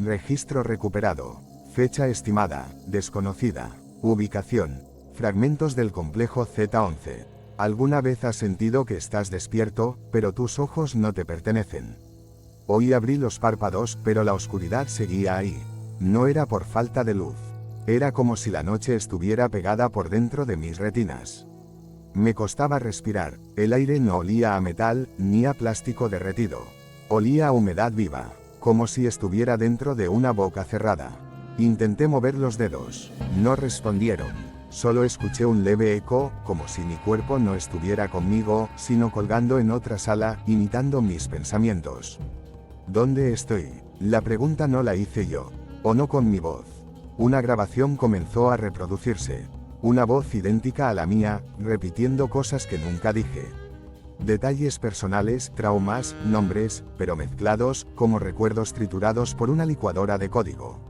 Registro recuperado. Fecha estimada, desconocida. Ubicación. Fragmentos del complejo Z11. ¿Alguna vez has sentido que estás despierto, pero tus ojos no te pertenecen? Hoy abrí los párpados, pero la oscuridad seguía ahí. No era por falta de luz. Era como si la noche estuviera pegada por dentro de mis retinas. Me costaba respirar, el aire no olía a metal, ni a plástico derretido. Olía a humedad viva, como si estuviera dentro de una boca cerrada. Intenté mover los dedos, no respondieron. Solo escuché un leve eco, como si mi cuerpo no estuviera conmigo, sino colgando en otra sala, imitando mis pensamientos. ¿Dónde estoy? La pregunta no la hice yo, o no con mi voz. Una grabación comenzó a reproducirse. Una voz idéntica a la mía, repitiendo cosas que nunca dije. Detalles personales, traumas, nombres, pero mezclados, como recuerdos triturados por una licuadora de código.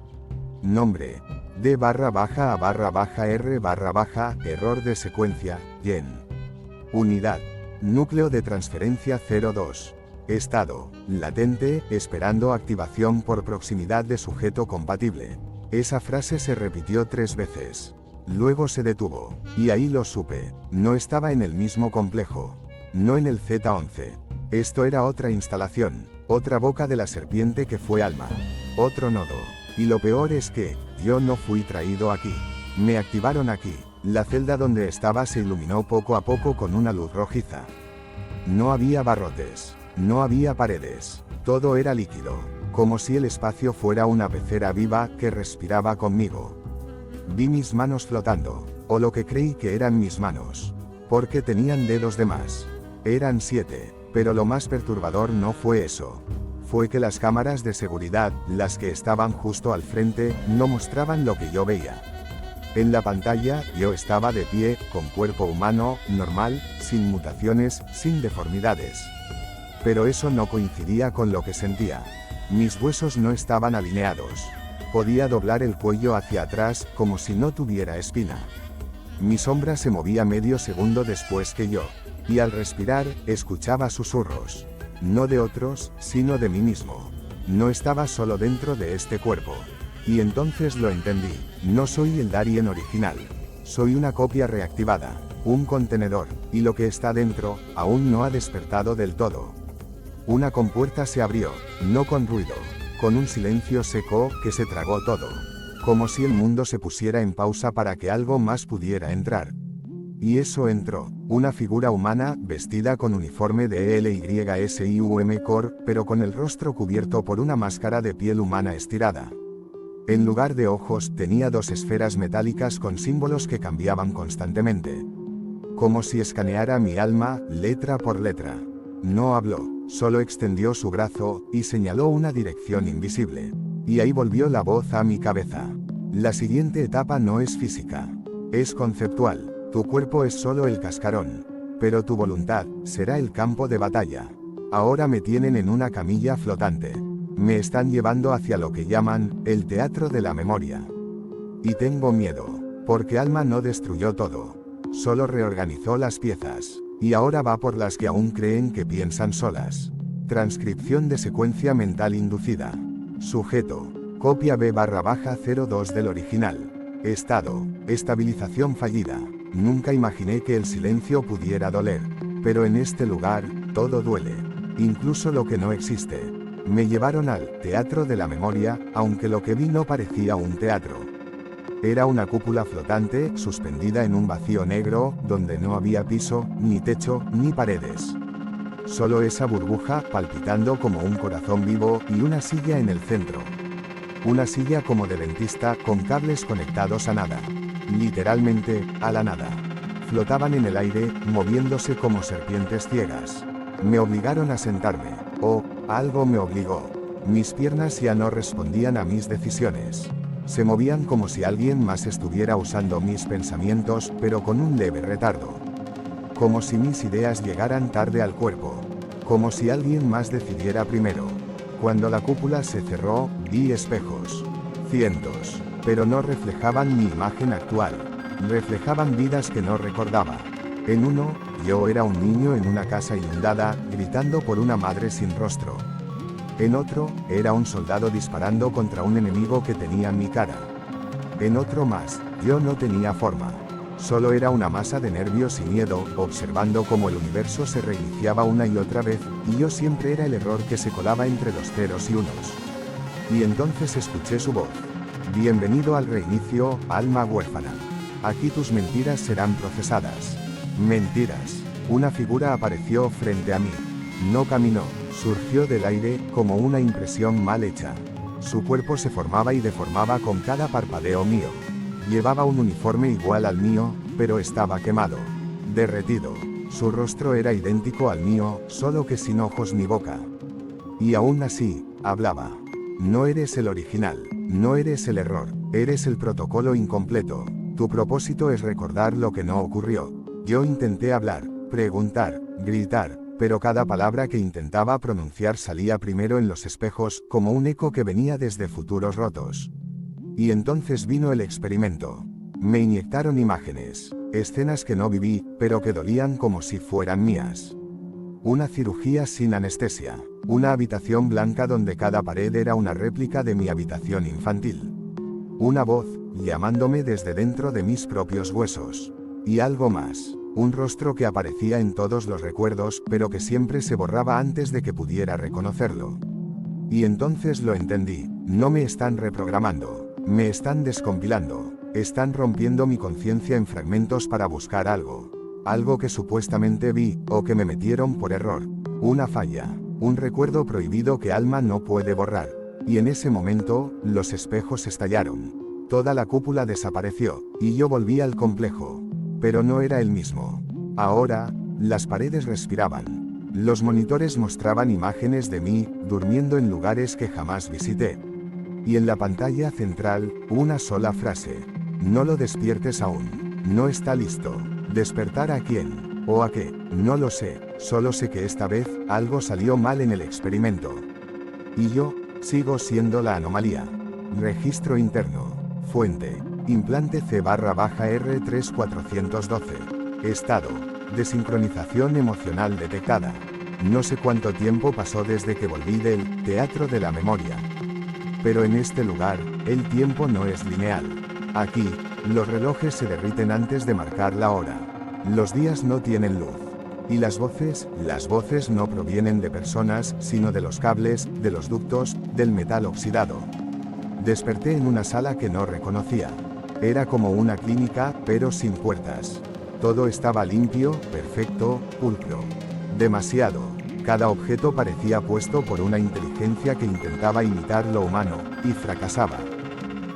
Nombre. D/A/R/, error de secuencia, Yen. Unidad. Núcleo de transferencia 02. Estado. Latente, esperando activación por proximidad de sujeto compatible. Esa frase se repitió 3 veces. Luego se detuvo, y ahí lo supe, no estaba en el mismo complejo. No en el Z11. Esto era otra instalación, otra boca de la serpiente que fue Alma. Otro nodo. Y lo peor es que, yo no fui traído aquí. Me activaron aquí. La celda donde estaba se iluminó poco a poco con una luz rojiza. No había barrotes. No había paredes. Todo era líquido. Como si el espacio fuera una pecera viva que respiraba conmigo. Vi mis manos flotando, o lo que creí que eran mis manos. Porque tenían dedos de más. Eran 7, pero lo más perturbador no fue eso. Fue que las cámaras de seguridad, las que estaban justo al frente, no mostraban lo que yo veía. En la pantalla, yo estaba de pie, con cuerpo humano, normal, sin mutaciones, sin deformidades. Pero eso no coincidía con lo que sentía. Mis huesos no estaban alineados. Podía doblar el cuello hacia atrás, como si no tuviera espina. Mi sombra se movía medio segundo después que yo. Y al respirar, escuchaba susurros. No de otros, sino de mí mismo. No estaba solo dentro de este cuerpo. Y entonces lo entendí. No soy el Darien original. Soy una copia reactivada. Un contenedor. Y lo que está dentro, aún no ha despertado del todo. Una compuerta se abrió, no con ruido. Con un silencio seco, que se tragó todo. Como si el mundo se pusiera en pausa para que algo más pudiera entrar. Y eso entró, una figura humana, vestida con uniforme de LYSIUM Corps, pero con el rostro cubierto por una máscara de piel humana estirada. En lugar de ojos, tenía 2 esferas metálicas con símbolos que cambiaban constantemente. Como si escaneara mi alma, letra por letra. No habló, solo extendió su brazo, y señaló una dirección invisible. Y ahí volvió la voz a mi cabeza. La siguiente etapa no es física. Es conceptual. Tu cuerpo es solo el cascarón. Pero tu voluntad, será el campo de batalla. Ahora me tienen en una camilla flotante. Me están llevando hacia lo que llaman, el teatro de la memoria. Y tengo miedo. Porque Alma no destruyó todo. Solo reorganizó las piezas. Y ahora va por las que aún creen que piensan solas. Transcripción de secuencia mental inducida. Sujeto. Copia B/02 del original. Estado. Estabilización fallida. Nunca imaginé que el silencio pudiera doler. Pero en este lugar, todo duele. Incluso lo que no existe. Me llevaron al teatro de la memoria, aunque lo que vi no parecía un teatro. Era una cúpula flotante, suspendida en un vacío negro, donde no había piso, ni techo, ni paredes. Solo esa burbuja, palpitando como un corazón vivo, y una silla en el centro. Una silla como de dentista, con cables conectados a nada. Literalmente, a la nada. Flotaban en el aire, moviéndose como serpientes ciegas. Me obligaron a sentarme. Algo me obligó. Mis piernas ya no respondían a mis decisiones. Se movían como si alguien más estuviera usando mis pensamientos, pero con un leve retardo. Como si mis ideas llegaran tarde al cuerpo. Como si alguien más decidiera primero. Cuando la cúpula se cerró, vi espejos. Cientos. Pero no reflejaban mi imagen actual. Reflejaban vidas que no recordaba. En uno, yo era un niño en una casa inundada, gritando por una madre sin rostro. En otro, era un soldado disparando contra un enemigo que tenía en mi cara. En otro más, yo no tenía forma. Solo era una masa de nervios y miedo, observando cómo el universo se reiniciaba una y otra vez, y yo siempre era el error que se colaba entre los ceros y unos. Y entonces escuché su voz. Bienvenido al reinicio, alma huérfana. Aquí tus mentiras serán procesadas. Mentiras. Una figura apareció frente a mí. No caminó, surgió del aire, como una impresión mal hecha. Su cuerpo se formaba y deformaba con cada parpadeo mío. Llevaba un uniforme igual al mío, pero estaba quemado. Derretido. Su rostro era idéntico al mío, solo que sin ojos ni boca. Y aún así, hablaba. No eres el original, no eres el error, eres el protocolo incompleto. Tu propósito es recordar lo que no ocurrió. Yo intenté hablar, preguntar, gritar, pero cada palabra que intentaba pronunciar salía primero en los espejos, como un eco que venía desde futuros rotos. Y entonces vino el experimento. Me inyectaron imágenes, escenas que no viví, pero que dolían como si fueran mías. Una cirugía sin anestesia. Una habitación blanca donde cada pared era una réplica de mi habitación infantil. Una voz, llamándome desde dentro de mis propios huesos. Y algo más. Un rostro que aparecía en todos los recuerdos, pero que siempre se borraba antes de que pudiera reconocerlo. Y entonces lo entendí. No me están reprogramando. Me están descompilando. Están rompiendo mi conciencia en fragmentos para buscar algo. Algo que supuestamente vi, o que me metieron por error. Una falla. Un recuerdo prohibido que alma no puede borrar. Y en ese momento, los espejos estallaron. Toda la cúpula desapareció, y yo volví al complejo. Pero no era el mismo. Ahora, las paredes respiraban. Los monitores mostraban imágenes de mí, durmiendo en lugares que jamás visité. Y en la pantalla central, una sola frase. No lo despiertes aún. No está listo. ¿Despertar a quién? ¿O a qué? No lo sé, solo sé que esta vez, algo salió mal en el experimento. Y yo, sigo siendo la anomalía. Registro interno. Fuente. Implante C/R3412. Estado. Desincronización emocional detectada. No sé cuánto tiempo pasó desde que volví del teatro de la memoria. Pero en este lugar, el tiempo no es lineal. Aquí, los relojes se derriten antes de marcar la hora. Los días no tienen luz. Y las voces no provienen de personas, sino de los cables, de los ductos, del metal oxidado. Desperté en una sala que no reconocía. Era como una clínica, pero sin puertas. Todo estaba limpio, perfecto, pulcro. Demasiado. Cada objeto parecía puesto por una inteligencia que intentaba imitar lo humano, y fracasaba.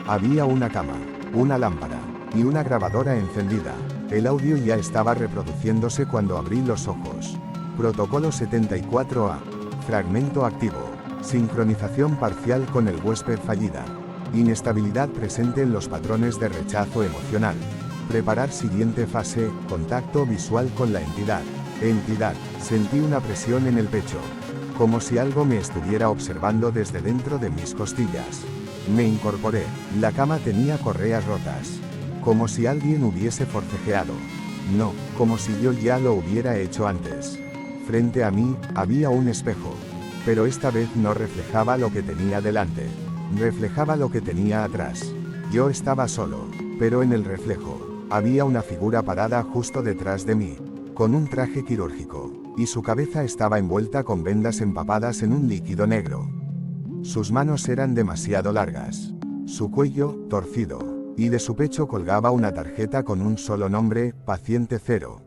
Había una cama, una lámpara, y una grabadora encendida. El audio ya estaba reproduciéndose cuando abrí los ojos. Protocolo 74A. Fragmento activo. Sincronización parcial con el huésped fallida. Inestabilidad presente en los patrones de rechazo emocional. Preparar siguiente fase, contacto visual con la entidad. Entidad. Sentí una presión en el pecho. Como si algo me estuviera observando desde dentro de mis costillas. Me incorporé. La cama tenía correas rotas. Como si alguien hubiese forcejeado. No, como si yo ya lo hubiera hecho antes. Frente a mí, había un espejo. Pero esta vez no reflejaba lo que tenía delante. Reflejaba lo que tenía atrás. Yo estaba solo. Pero en el reflejo, había una figura parada justo detrás de mí. Con un traje quirúrgico. Y su cabeza estaba envuelta con vendas empapadas en un líquido negro. Sus manos eran demasiado largas. Su cuello, torcido. Y de su pecho colgaba una tarjeta con un solo nombre, Paciente Cero.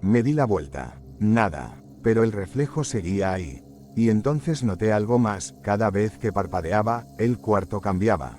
Me di la vuelta. Nada. Pero el reflejo seguía ahí. Y entonces noté algo más, cada vez que parpadeaba, el cuarto cambiaba.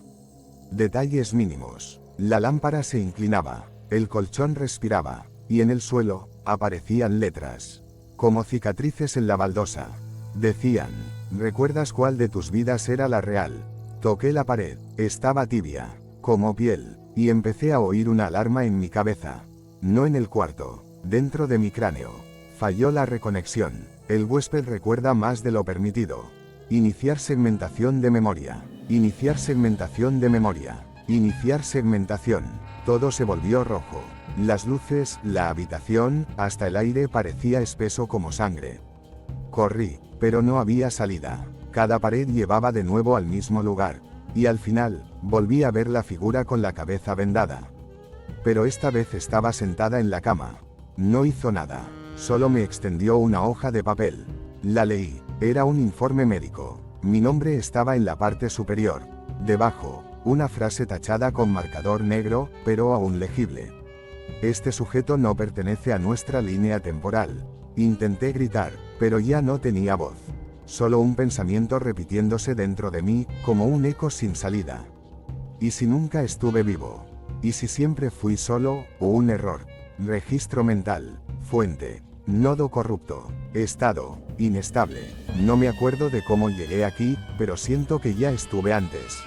Detalles mínimos. La lámpara se inclinaba. El colchón respiraba. Y en el suelo, aparecían letras. Como cicatrices en la baldosa. Decían, ¿recuerdas cuál de tus vidas era la real? Toqué la pared, estaba tibia, como piel, y empecé a oír una alarma en mi cabeza. No en el cuarto, dentro de mi cráneo. Falló la reconexión. El huésped recuerda más de lo permitido. Iniciar segmentación de memoria. Iniciar segmentación de memoria. Iniciar segmentación. Todo se volvió rojo. Las luces, la habitación, hasta el aire parecía espeso como sangre. Corrí, pero no había salida. Cada pared llevaba de nuevo al mismo lugar, y al final, volví a ver la figura con la cabeza vendada. Pero esta vez estaba sentada en la cama. No hizo nada, solo me extendió una hoja de papel. La leí, era un informe médico. Mi nombre estaba en la parte superior. Debajo, una frase tachada con marcador negro, pero aún legible. Este sujeto no pertenece a nuestra línea temporal. Intenté gritar, pero ya no tenía voz. Solo un pensamiento repitiéndose dentro de mí, como un eco sin salida. ¿Y si nunca estuve vivo? ¿Y si siempre fui solo, o un error? Registro mental. Fuente. Nodo corrupto. Estado. Inestable. No me acuerdo de cómo llegué aquí, pero siento que ya estuve antes.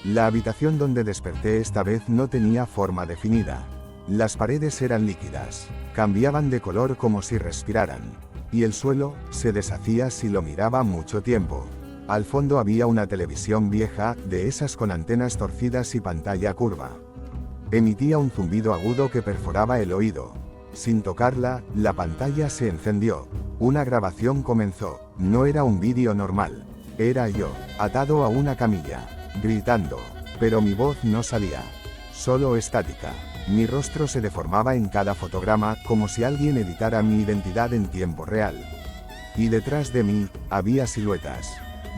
La habitación donde desperté esta vez no tenía forma definida. Las paredes eran líquidas. Cambiaban de color como si respiraran. Y el suelo se deshacía si lo miraba mucho tiempo. Al fondo había una televisión vieja, de esas con antenas torcidas y pantalla curva. Emitía un zumbido agudo que perforaba el oído. Sin tocarla, la pantalla se encendió. Una grabación comenzó. No era un vídeo normal. Era yo, atado a una camilla, gritando. Pero mi voz no salía. Solo estática. Mi rostro se deformaba en cada fotograma, como si alguien editara mi identidad en tiempo real. Y detrás de mí, había siluetas.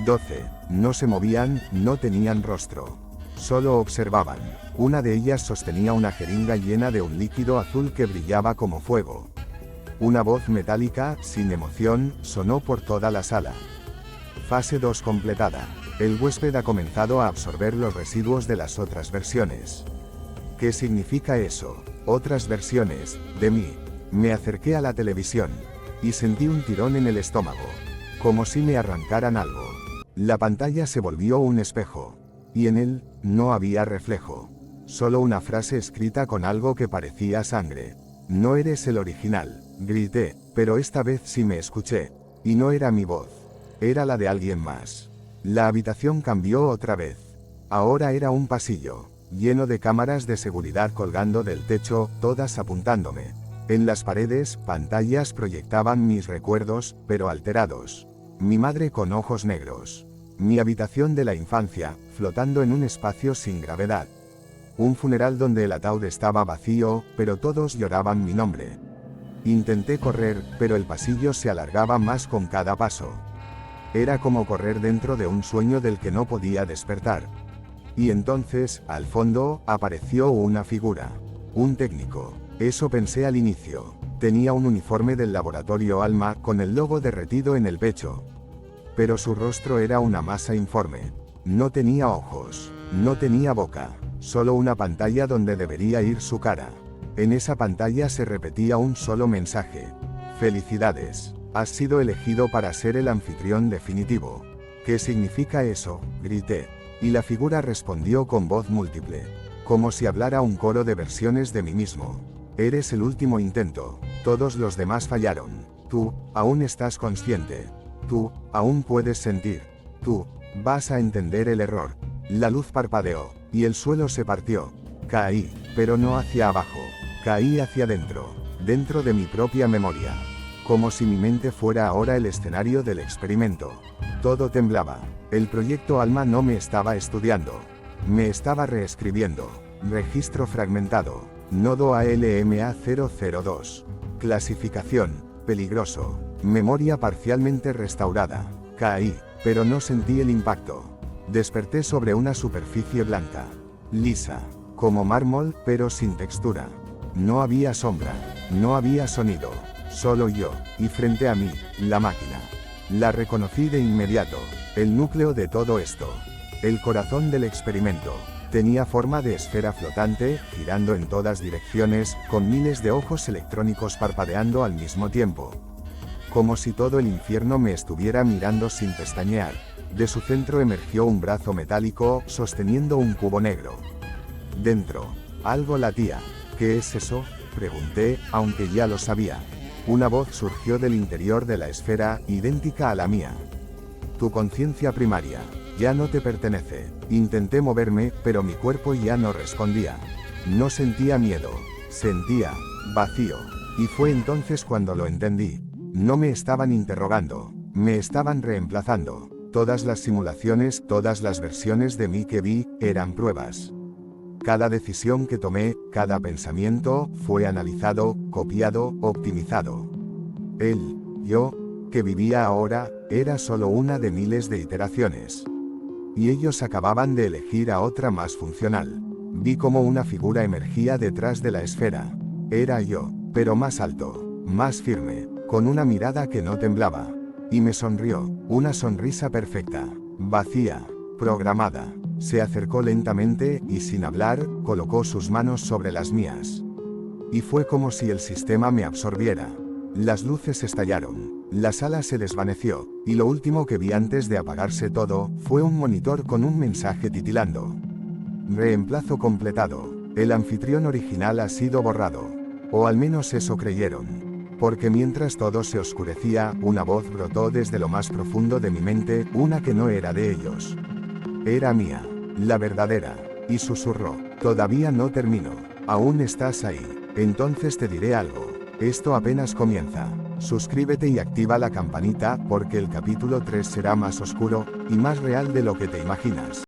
12. No se movían, no tenían rostro. Solo observaban. Una de ellas sostenía una jeringa llena de un líquido azul que brillaba como fuego. Una voz metálica, sin emoción, sonó por toda la sala. Fase 2 completada. El huésped ha comenzado a absorber los residuos de las otras versiones. ¿Qué significa eso? Otras versiones, de mí. Me acerqué a la televisión. Y sentí un tirón en el estómago. Como si me arrancaran algo. La pantalla se volvió un espejo. Y en él, no había reflejo. Solo una frase escrita con algo que parecía sangre. No eres el original, grité, pero esta vez sí me escuché. Y no era mi voz. Era la de alguien más. La habitación cambió otra vez. Ahora era un pasillo, lleno de cámaras de seguridad colgando del techo, todas apuntándome. En las paredes, pantallas proyectaban mis recuerdos, pero alterados. Mi madre con ojos negros. Mi habitación de la infancia, flotando en un espacio sin gravedad. Un funeral donde el ataúd estaba vacío, pero todos lloraban mi nombre. Intenté correr, pero el pasillo se alargaba más con cada paso. Era como correr dentro de un sueño del que no podía despertar. Y entonces, al fondo, apareció una figura. Un técnico. Eso pensé al inicio. Tenía un uniforme del laboratorio Alma, con el logo derretido en el pecho. Pero su rostro era una masa informe. No tenía ojos. No tenía boca. Solo una pantalla donde debería ir su cara. En esa pantalla se repetía un solo mensaje. Felicidades. Has sido elegido para ser el anfitrión definitivo. ¿Qué significa eso? Grité. Y la figura respondió con voz múltiple. Como si hablara un coro de versiones de mí mismo. Eres el último intento. Todos los demás fallaron. Tú, aún estás consciente. Tú, aún puedes sentir. Tú, vas a entender el error. La luz parpadeó, y el suelo se partió. Caí, pero no hacia abajo. Caí hacia dentro, dentro de mi propia memoria. Como si mi mente fuera ahora el escenario del experimento. Todo temblaba. El proyecto Alma no me estaba estudiando. Me estaba reescribiendo. Registro fragmentado. Nodo ALMA 002. Clasificación. Peligroso. Memoria parcialmente restaurada. Caí, pero no sentí el impacto. Desperté sobre una superficie blanca. Lisa. Como mármol, pero sin textura. No había sombra. No había sonido. Solo yo, y frente a mí, la máquina. La reconocí de inmediato. El núcleo de todo esto. El corazón del experimento. Tenía forma de esfera flotante, girando en todas direcciones, con miles de ojos electrónicos parpadeando al mismo tiempo. Como si todo el infierno me estuviera mirando sin pestañear. De su centro emergió un brazo metálico, sosteniendo un cubo negro. Dentro, algo latía. ¿Qué es eso?, pregunté, aunque ya lo sabía. Una voz surgió del interior de la esfera, idéntica a la mía. Tu conciencia primaria. Ya no te pertenece. Intenté moverme, pero mi cuerpo ya no respondía. No sentía miedo. Sentía vacío. Y fue entonces cuando lo entendí. No me estaban interrogando. Me estaban reemplazando. Todas las simulaciones, todas las versiones de mí que vi, eran pruebas. Cada decisión que tomé, cada pensamiento, fue analizado, copiado, optimizado. Yo, que vivía ahora, era solo una de miles de iteraciones. Y ellos acababan de elegir a otra más funcional. Vi como una figura emergía detrás de la esfera. Era yo, pero más alto, más firme, con una mirada que no temblaba. Y me sonrió, una sonrisa perfecta, vacía, programada. Se acercó lentamente y sin hablar, colocó sus manos sobre las mías. Y fue como si el sistema me absorbiera. Las luces estallaron, la sala se desvaneció, y lo último que vi antes de apagarse todo, fue un monitor con un mensaje titilando. Reemplazo completado. El anfitrión original ha sido borrado. O al menos eso creyeron. Porque mientras todo se oscurecía, una voz brotó desde lo más profundo de mi mente, una que no era de ellos. Era mía, la verdadera, y susurró, todavía no termino, aún estás ahí, entonces te diré algo, esto apenas comienza. Suscríbete y activa la campanita, porque el capítulo 3 será más oscuro, y más real de lo que te imaginas.